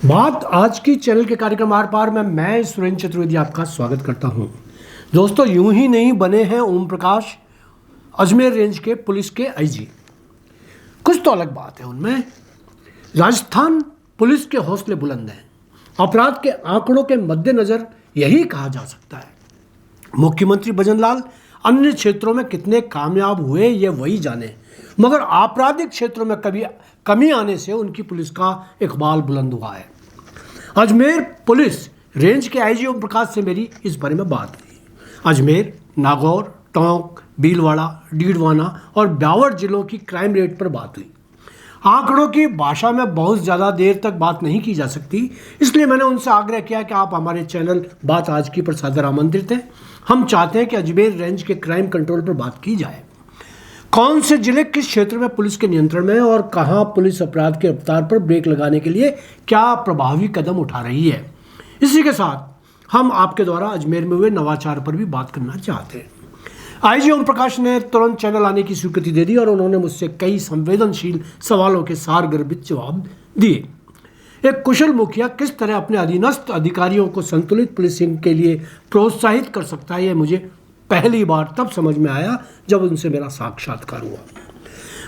बात आज की चैनल के कार्यक्रम आर पार में मैं सुरेंद्र चतुर्वेदी आपका स्वागत करता हूं। दोस्तों, यूं ही नहीं बने हैं ओम प्रकाश अजमेर रेंज के पुलिस के आईजी। कुछ तो अलग बात है उनमें। राजस्थान पुलिस के हौसले बुलंद हैं। अपराध के आंकड़ों के मद्देनजर यही कहा जा सकता है। मुख्यमंत्री भजनलाल अन्य क्षेत्रों में कितने कामयाब हुए ये वही जाने, मगर आपराधिक क्षेत्रों में कभी कमी आने से उनकी पुलिस का इकबाल बुलंद हुआ है। अजमेर पुलिस रेंज के आईजी ओम प्रकाश से मेरी इस बारे में बात हुई। अजमेर, नागौर, टोंक, भीलवाड़ा, डीडवाना और ब्यावर जिलों की क्राइम रेट पर बात हुई। आंकड़ों की भाषा में बहुत ज़्यादा देर तक बात नहीं की जा सकती, इसलिए मैंने उनसे आग्रह किया कि आप हमारे चैनल बात आज की पर सादर आमंत्रित हैं। हम चाहते हैं कि अजमेर रेंज के क्राइम कंट्रोल पर बात की जाए। कौन से जिले किस क्षेत्र में पुलिस के नियंत्रण में है और कहां पुलिस अपराध के रफ्तार पर ब्रेक लगाने के लिए क्या प्रभावी कदम उठा रही है। इसी के साथ हम आपके द्वारा अजमेर में हुए नवाचार पर भी बात करना चाहते हैं। आईजी ओम प्रकाश ने तुरंत चैनल आने की स्वीकृति दे दी और उन्होंने मुझसे कई संवेदनशील सवालों के सारगर्भित जवाब दिए। एक कुशल मुखिया किस तरह अपने अधीनस्थ अधिकारियों को संतुलित पुलिसिंग के लिए प्रोत्साहित कर सकता है, यह मुझे पहली बार तब समझ में आया जब उनसे मेरा साक्षात्कार हुआ।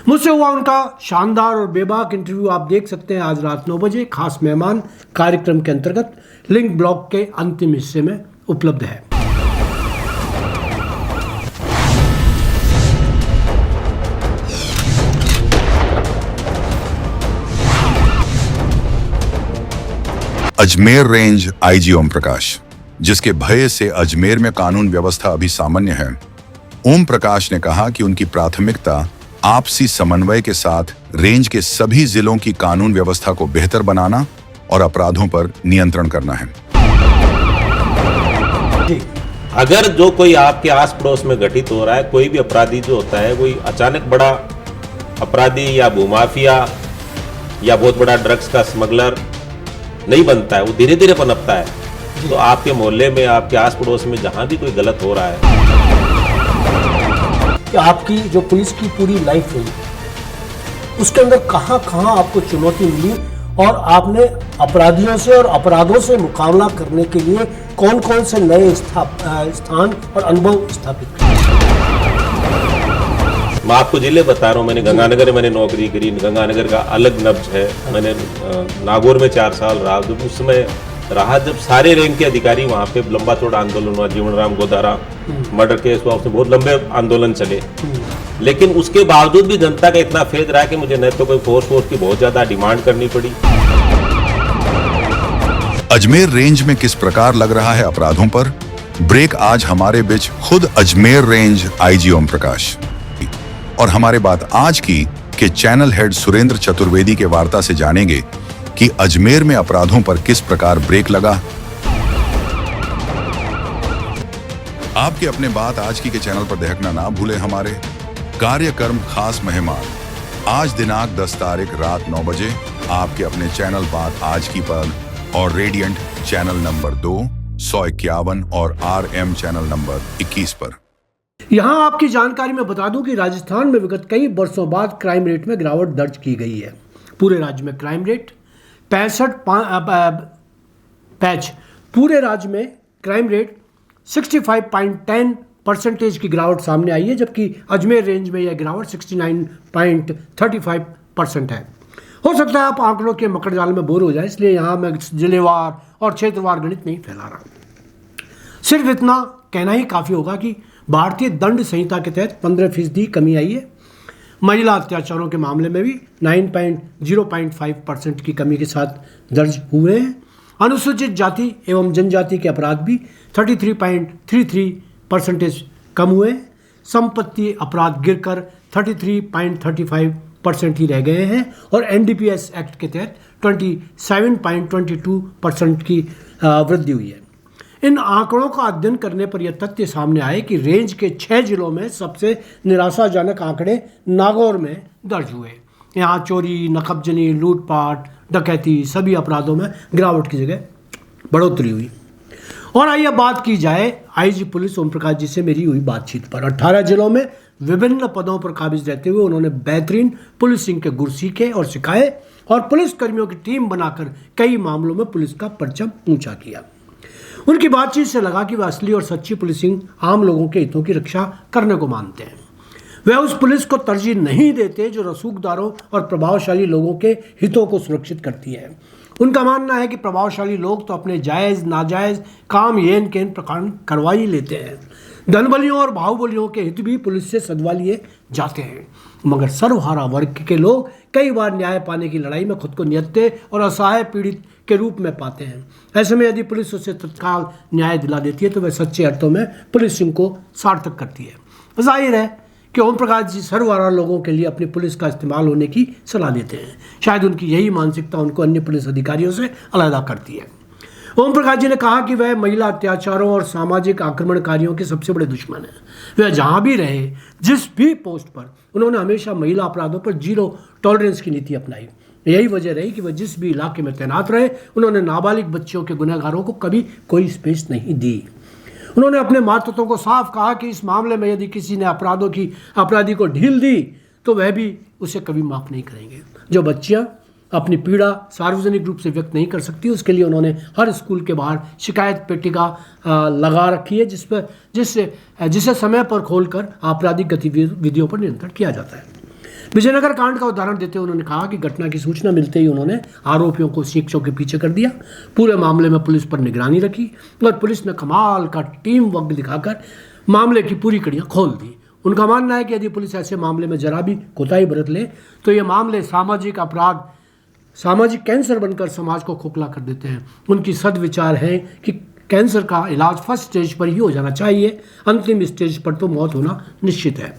मुझसे हुआ उनका शानदार और बेबाक इंटरव्यू आप देख सकते हैं आज रात 9 बजे खास मेहमान कार्यक्रम के अंतर्गत लिंक ब्लॉग के अंतिम हिस्से में उपलब्ध है। अजमेर रेंज आईजी ओम प्रकाश, जिसके भय से अजमेर में कानून व्यवस्था अभी सामान्य है। ओम प्रकाश ने कहा कि उनकी प्राथमिकता आपसी समन्वय के साथ रेंज के सभी जिलों की कानून व्यवस्था को बेहतर बनाना और अपराधों पर नियंत्रण करना है। अगर जो कोई आपके आस पड़ोस में घटित हो रहा है, कोई भी अपराधी जो होता है, कोई अचानक बड़ा अपराधी या भूमाफिया या बहुत बड़ा ड्रग्स का स्मगलर नहीं बनता है, वो धीरे धीरे पनपता है। तो आपके मोहल्ले में, आपके आस पड़ोस में जहां भी कोई गलत हो रहा है, कि आपकी जो पुलिस की पूरी लाइफ रही उसके अंदर कहां कहां आपको चुनौती मिली और आपने अपराधियों से और अपराधों से मुकाबला करने के लिए कौन कौन से नए स्थान और अनुभव स्थापित किए। मैं आपको जिले बता रहा हूँ। मैंने गंगानगर में नौकरी करी। गंगानगर का अलग नब्ज है। मैंने नागौर में 4 साल रहा। जब उस समय रहा जब सारे रैंक के अधिकारी वहाँ पे लंबा चौड़ा आंदोलन हुआ, जीवन राम गोदारा मर्डर केस हुआ, उसमें बहुत लंबे आंदोलन चले। लेकिन उसके बावजूद भी जनता का इतना फेद रहा कि मुझे न तो कोई फोर्स की बहुत ज्यादा डिमांड करनी पड़ी। अजमेर रेंज में किस प्रकार लग रहा है अपराधों पर ब्रेक, आज हमारे बीच खुद अजमेर रेंज आईजी ओम प्रकाश और हमारे बात आज की के चैनल हेड सुरेंद्र चतुर्वेदी के वार्ता से जानेंगे कि अजमेर में अपराधों पर किस प्रकार ब्रेक लगा। आपके अपने बात आज की के चैनल पर देखना ना भूले। हमारे कार्यक्रम खास मेहमान आज दिनांक 10 तारीख रात 9 बजे आपके अपने चैनल बात आज की पर और रेडियंट चैनल नंबर 2 151 और RM चैनल नंबर 21 पर। यहां आपकी जानकारी में बता दूं कि राजस्थान में विगत कई वर्षों बाद क्राइम रेट में गिरावट दर्ज की गई है। पूरे राज्य में क्राइम रेट 65 पूरे राज्य में क्राइम रेट 65.10% की गिरावट सामने आई है, जबकि अजमेर रेंज में यह गिरावट 69.35% है। हो सकता है आप आंकड़ों के मकड़जाल में बोर हो जाए, इसलिए यहां मैं जिलेवार और क्षेत्रवार गणित नहीं फैला रहा। सिर्फ इतना कहना ही काफ़ी होगा कि भारतीय दंड संहिता के तहत 15% कमी आई है। महिला अत्याचारों के मामले में भी 9.05% की कमी के साथ दर्ज हुए हैं। अनुसूचित जाति एवं जनजाति के अपराध भी 33.33% कम हुए हैं। संपत्ति अपराध गिरकर 33.35% ही रह गए हैं और NDPS एक्ट के तहत 27.22% की वृद्धि हुई है। इन आंकड़ों का अध्ययन करने पर यह तथ्य सामने आए कि रेंज के 6 जिलों में सबसे निराशाजनक आंकड़े नागौर में दर्ज हुए। यहाँ चोरी, नकबजनी, लूटपाट, डकैती सभी अपराधों में गिरावट की जगह बढ़ोतरी हुई। और आइए बात की जाए आईजी पुलिस ओम प्रकाश जी से मेरी हुई बातचीत पर। 18 जिलों में विभिन्न पदों पर काबिज रहते हुए उन्होंने बेहतरीन पुलिसिंग के गुर सीखे और सिखाए और पुलिस कर्मियों की टीम बनाकर कई मामलों में पुलिस का परचम ऊंचा किया। उनकी बातचीत से लगा कि वह असली और सच्ची पुलिसिंग आम लोगों के हितों की रक्षा करने को मानते हैं। वे उस पुलिस को तरजीह नहीं देते जो रसूखदारों और प्रभावशाली लोगों के हितों को सुरक्षित करती है। उनका मानना है कि प्रभावशाली लोग तो अपने जायज़ नाजायज़ काम येन केन प्रकार करवा ही लेते हैं। धनबलियों और बाहुबलियों के हित भी पुलिस से सदवा लिए जाते हैं, मगर सर्वहारा वर्ग के लोग कई बार न्याय पाने की लड़ाई में खुद को निहत्थे और असहाय पीड़ित के रूप में पाते हैं। ऐसे में यदि पुलिस उसे तत्काल न्याय दिला देती है तो वह सच्चे अर्थों में पुलिसिंग को सार्थक करती है। जाहिर है कि ओम प्रकाश जी सर्वहारा लोगों के लिए अपनी पुलिस का इस्तेमाल होने की सलाह देते हैं। शायद उनकी यही मानसिकता उनको अन्य पुलिस अधिकारियों से अलग करती है। ओम प्रकाश जी ने कहा कि वह महिला अत्याचारों और सामाजिक आक्रमणकारियों के सबसे बड़े दुश्मन हैं। वह जहां भी रहे, जिस भी पोस्ट पर, उन्होंने हमेशा महिला अपराधों पर जीरो टॉलरेंस की नीति अपनाई। यही वजह रही कि वह जिस भी इलाके में तैनात रहे, उन्होंने नाबालिग बच्चियों के गुनहगारों को कभी कोई स्पेस नहीं दी। उन्होंने अपने मातहतों को साफ कहा कि इस मामले में यदि किसी ने अपराधी को ढील दी तो वह भी उसे कभी माफ़ नहीं करेंगे। जो बच्चियां अपनी पीड़ा सार्वजनिक रूप से व्यक्त नहीं कर सकती, उसके लिए उन्होंने हर स्कूल के बाहर शिकायत पेटिका लगा रखी है, जिसे समय पर खोलकर आपराधिक गतिविधियों पर नियंत्रण किया जाता है। विजयनगर कांड का उदाहरण देते हुए उन्होंने कहा कि घटना की सूचना मिलते ही उन्होंने आरोपियों को शिक्षकों के पीछे कर दिया। पूरे मामले में पुलिस पर निगरानी रखी और पुलिस ने कमाल का टीम वर्क दिखाकर मामले की पूरी कड़ियाँ खोल दी। उनका मानना है कि यदि पुलिस ऐसे मामले में जरा भी कोताही बरत ले तो ये मामले सामाजिक कैंसर बनकर समाज को खोखला कर देते हैं। उनकी सद्विचार है कि कैंसर का इलाज फर्स्ट स्टेज पर ही हो जाना चाहिए, अंतिम स्टेज पर तो मौत होना निश्चित है।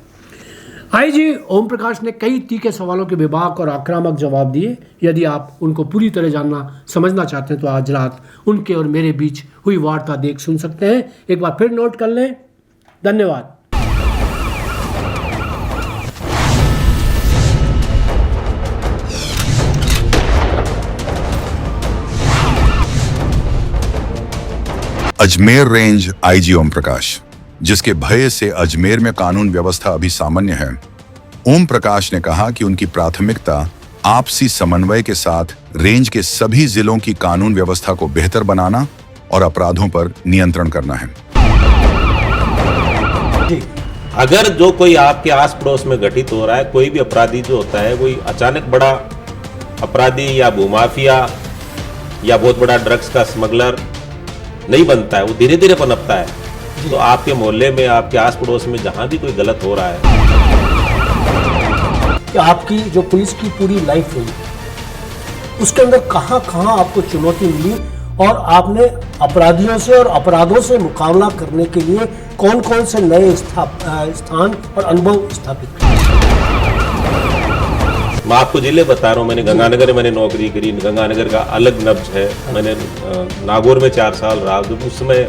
आईजी ओम प्रकाश ने कई तीखे सवालों के बेबाक और आक्रामक जवाब दिए। यदि आप उनको पूरी तरह समझना चाहते हैं तो आज रात उनके और मेरे बीच हुई वार्ता देख सुन सकते हैं। एक बार फिर नोट कर लें। धन्यवाद। अजमेर रेंज आईजी ओम प्रकाश, जिसके भय से अजमेर में कानून व्यवस्था अभी सामान्य है, ओम प्रकाश ने कहा कि उनकी प्राथमिकता आपसी समन्वय के साथ रेंज के सभी जिलों की कानून व्यवस्था को बेहतर बनाना और अपराधों पर नियंत्रण करना है। अगर जो कोई आपके आस पड़ोस में घटित हो रहा है, कोई भी अपराधी जो होता है, कोई अचानक बड़ा अपराधी या भूमाफिया या बहुत बड़ा ड्रग्स का स्मगलर नहीं बनता है, वो धीरे धीरे पनपता है। तो आपके मोहल्ले में, आपके आस पड़ोस में जहां भी कोई गलत हो रहा है, कि आपकी जो पुलिस की पूरी लाइफ हुई उसके अंदर कहां कहां आपको चुनौती मिली और आपने अपराधियों से और अपराधों से मुकाबला करने के लिए कौन कौन से नए स्थान और अनुभव स्थापित किए? मैं आपको जिले बता रहा हूँ। मैंने गंगानगर में नौकरी करी। गंगानगर का अलग नब्ज है। मैंने नागौर में 4 साल रहा। जब उस समय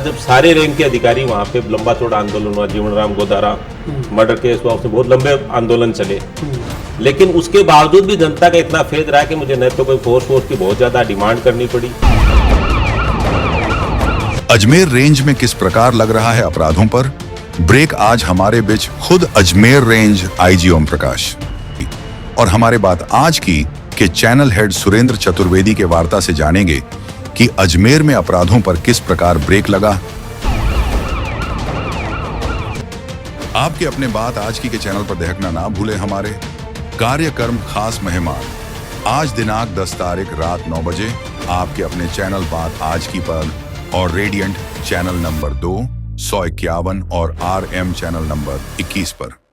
जब सारे रैंक के अधिकारी वहाँ पे लंबा चौड़ा आंदोलन हुआ, जीवनराम गोदारा मर्डर केस हुआ, उसमें बहुत लंबे आंदोलन चले। लेकिन उसके बावजूद भी जनता का इतना फेद रहा कि मुझे न तो कोई फोर्स की बहुत ज्यादा डिमांड करनी पड़ी। अजमेर रेंज में किस प्रकार लग रहा है अपराधों पर ब्रेक, आज हमारे बीच खुद अजमेर रेंज आईजी ओम प्रकाश और हमारे बात आज की के चैनल हेड सुरेंद्र चतुर्वेदी के वार्ता से जानेंगे कि अजमेर में अपराधों पर किस प्रकार ब्रेक लगा। आपके अपने बात आज की के चैनल पर देखना ना भूले हमारे कार्यक्रम खास मेहमान, आज दिनांक 10 तारीख रात 9 बजे आपके अपने चैनल बात आज की पर और रेडियंट चैनल नंबर 2, 151 और RM चैनल नंबर 21 पर।